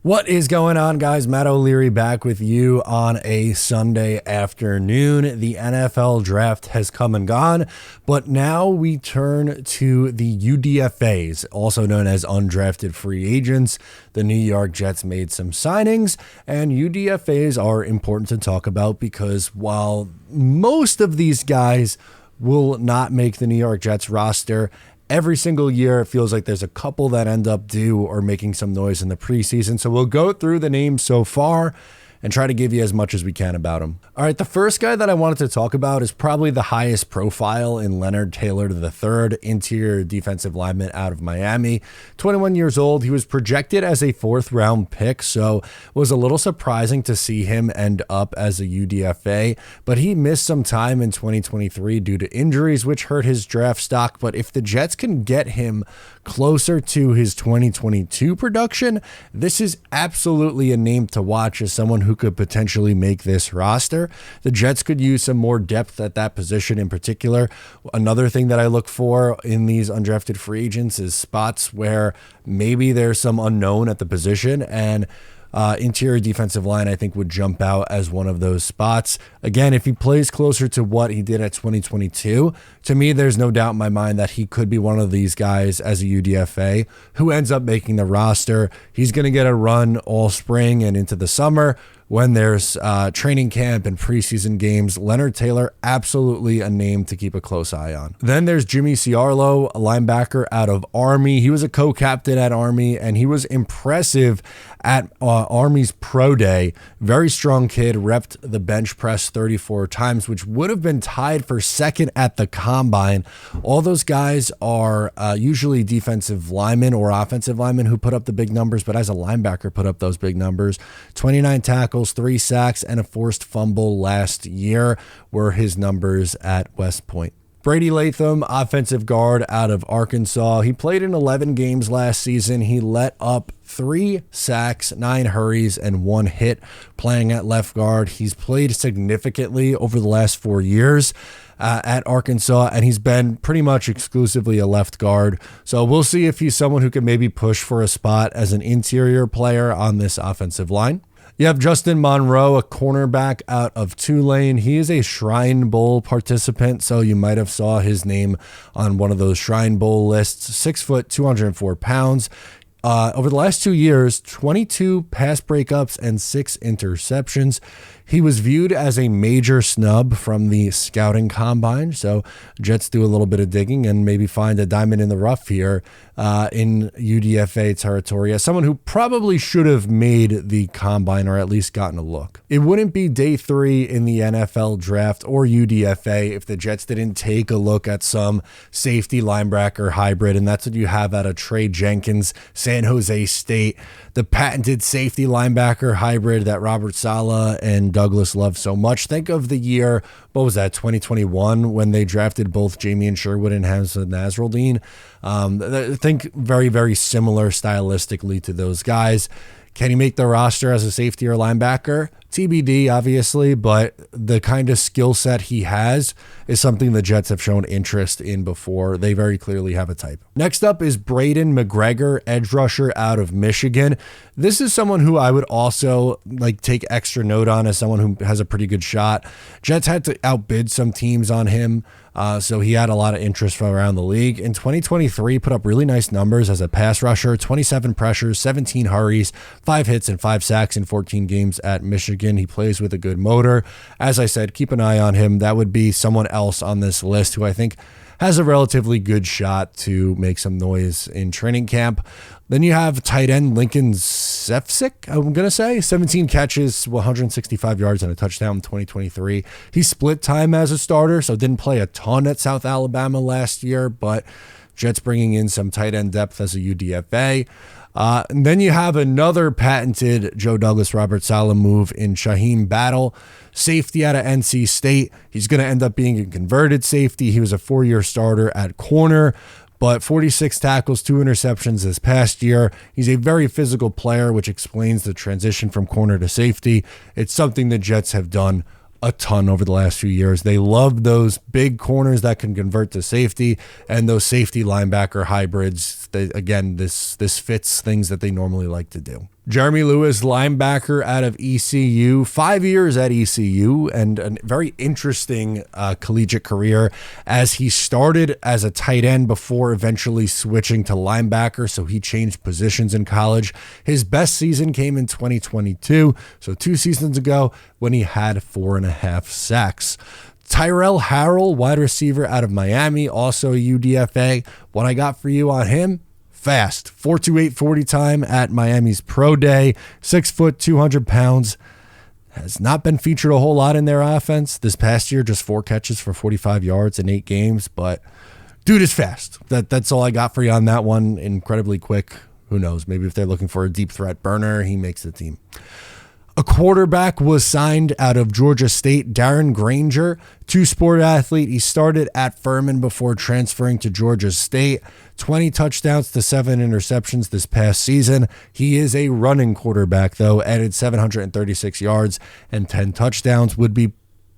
What is going on, guys? Matt O'Leary back with you on a Sunday afternoon. The NFL draft has come and gone, but now we turn to the UDFAs, also known as undrafted free agents. The New York Jets made some signings, and UDFAs are important to talk about because while most of these guys will not make the New York Jets roster, every single year, it feels like there's a couple that end up due or making some noise in the preseason. So we'll go through the names so far and try to give you as much as we can about them. All right, the first guy that I wanted to talk about is probably the highest profile in Leonard Taylor III, interior defensive lineman out of Miami. 21 years old. He was projected as a fourth-round pick, so it was a little surprising to see him end up as a UDFA, but he missed some time in 2023 due to injuries, which hurt his draft stock. But if the Jets can get him closer to his 2022 production, this is absolutely a name to watch as someone who could potentially make this roster. The Jets could use some more depth at that position in particular. Another thing that I look for in these undrafted free agents is spots where maybe there's some unknown at the position, and interior defensive line, I think, would jump out as one of those spots. Again, if he plays closer to what he did at 2022, to me, there's no doubt in my mind that he could be one of these guys as a UDFA who ends up making the roster. He's going to get a run all spring and into the summer when there's training camp and preseason games. Leonard Taylor, absolutely a name to keep a close eye on. Then there's Jemy Lewis, a linebacker out of Army. He was a co-captain at Army, and he was impressive at Army's pro day. Very strong kid, repped the bench press 34 times, which would have been tied for second at the combine. All those guys are usually defensive linemen or offensive linemen who put up the big numbers, but as a linebacker put up those big numbers. 29 tackles, 3 sacks, and a forced fumble last year were his numbers at West Point. Brady Lem, offensive guard out of Arkansas. He played in 11 games last season. He let up 3 sacks, 9 hurries, and 1 hit playing at left guard. He's played significantly over the last 4 years at Arkansas, and he's been pretty much exclusively a left guard. So we'll see if he's someone who can maybe push for a spot as an interior player on this offensive line. You have Justin Monroe, a cornerback out of Tulane. He is a Shrine Bowl participant, so you might have saw his name on one of those Shrine Bowl lists. 6 foot, 204 pounds. Over the last 2 years, 22 pass breakups and 6 interceptions. He was viewed as a major snub from the scouting combine, so Jets do a little bit of digging and maybe find a diamond in the rough here in UDFA territory as someone who probably should have made the combine or at least gotten a look. It wouldn't be day 3 in the NFL draft or UDFA if the Jets didn't take a look at some safety linebacker hybrid, and that's what you have out of Trey Jenkins, San Jose State, the patented safety linebacker hybrid that Robert Saleh and Douglas love so much. Think of the year, what was that, 2021, when they drafted both Jamie and Sherwood and Hamza Nasruddin. Think very, very similar stylistically to those guys. Can he make the roster as a safety or linebacker? TBD, obviously, but the kind of skill set he has is something the Jets have shown interest in before. They very clearly have a type. Next up is Braden McGregor, edge rusher out of Michigan. This is someone who I would also take extra note on as someone who has a pretty good shot. Jets had to outbid some teams on him, so he had a lot of interest from around the league. In 2023, put up really nice numbers as a pass rusher, 27 pressures, 17 hurries, 5 hits, and 5 sacks in 14 games at Michigan. He plays with a good motor. As I said, keep an eye on him. That would be someone else on this list who I think has a relatively good shot to make some noise in training camp. Then you have tight end Lincoln Sefcik, I'm going to say. 17 catches, 165 yards, and a touchdown in 2023. He split time as a starter, so didn't play a ton at South Alabama last year, but Jets bringing in some tight end depth as a UDFA. And then you have another patented Joe Douglas, Robert Saleh move in Shaheem Battle, safety out of NC State. He's going to end up being a converted safety. He was a 4-year starter at corner, but 46 tackles, 2 interceptions this past year. He's a very physical player, which explains the transition from corner to safety. It's something the Jets have done a ton over the last few years. They love those big corners that can convert to safety and those safety linebacker hybrids. Again, this fits things that they normally like to do. Jemy Lewis, linebacker out of ECU, 5 years at ECU, and a very interesting collegiate career as he started as a tight end before eventually switching to linebacker, so he changed positions in college. His best season came in 2022, so 2 seasons ago when he had 4.5 sacks. Tyrell Harold, wide receiver out of Miami, also a UDFA. What I got for you on him? Fast. 4.28 40 time at Miami's Pro Day. 6 foot, 200 pounds. Has not been featured a whole lot in their offense. This past year, just 4 catches for 45 yards in 8 games. But dude is fast. That's all I got for you on that one. Incredibly quick. Who knows? Maybe if they're looking for a deep threat burner, he makes the team. A quarterback was signed out of Georgia State, Darren Granger, 2-sport athlete. He started at Furman before transferring to Georgia State. 20 touchdowns to 7 interceptions this past season. He is a running quarterback, though. Added 736 yards and 10 touchdowns. Would be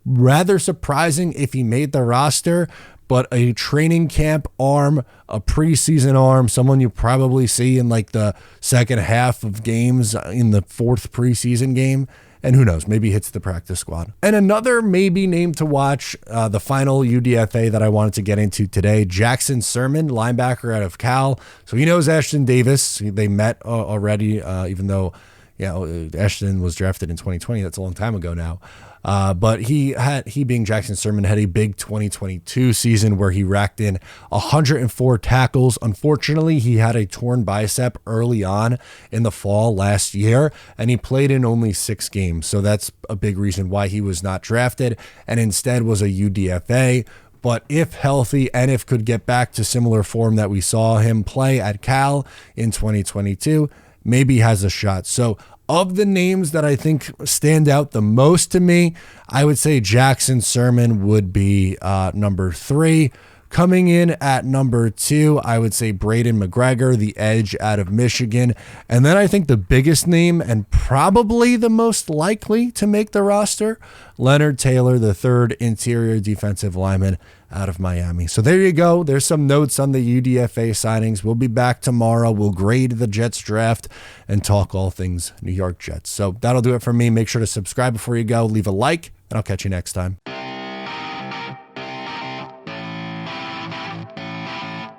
rather surprising if he made the roster, but a training camp arm, a preseason arm, someone you probably see in like the second half of games in the 4th preseason game. And who knows, maybe hits the practice squad. And another maybe name to watch, the final UDFA that I wanted to get into today, Jackson Surman, linebacker out of Cal. So he knows Ashton Davis. They met already, even though Ashton was drafted in 2020. That's a long time ago now. But he being Jackson Surman had a big 2022 season where he racked in 104 tackles. Unfortunately, he had a torn bicep early on in the fall last year, and he played in only 6 games. So that's a big reason why he was not drafted and instead was a UDFA. But if healthy and if could get back to similar form that we saw him play at Cal in 2022, maybe has a shot. So of the names that I think stand out the most to me, I would say Jackson Surman would be number 3. Coming in at number 2, I would say Braden McGregor, the edge out of Michigan. And then I think the biggest name and probably the most likely to make the roster, Leonard Taylor, the 3rd interior defensive lineman out of Miami. So there you go. There's some notes on the UDFA signings. We'll be back tomorrow. We'll grade the Jets draft and talk all things New York Jets. So that'll do it for me. Make sure to subscribe before you go. Leave a like, and I'll catch you next time.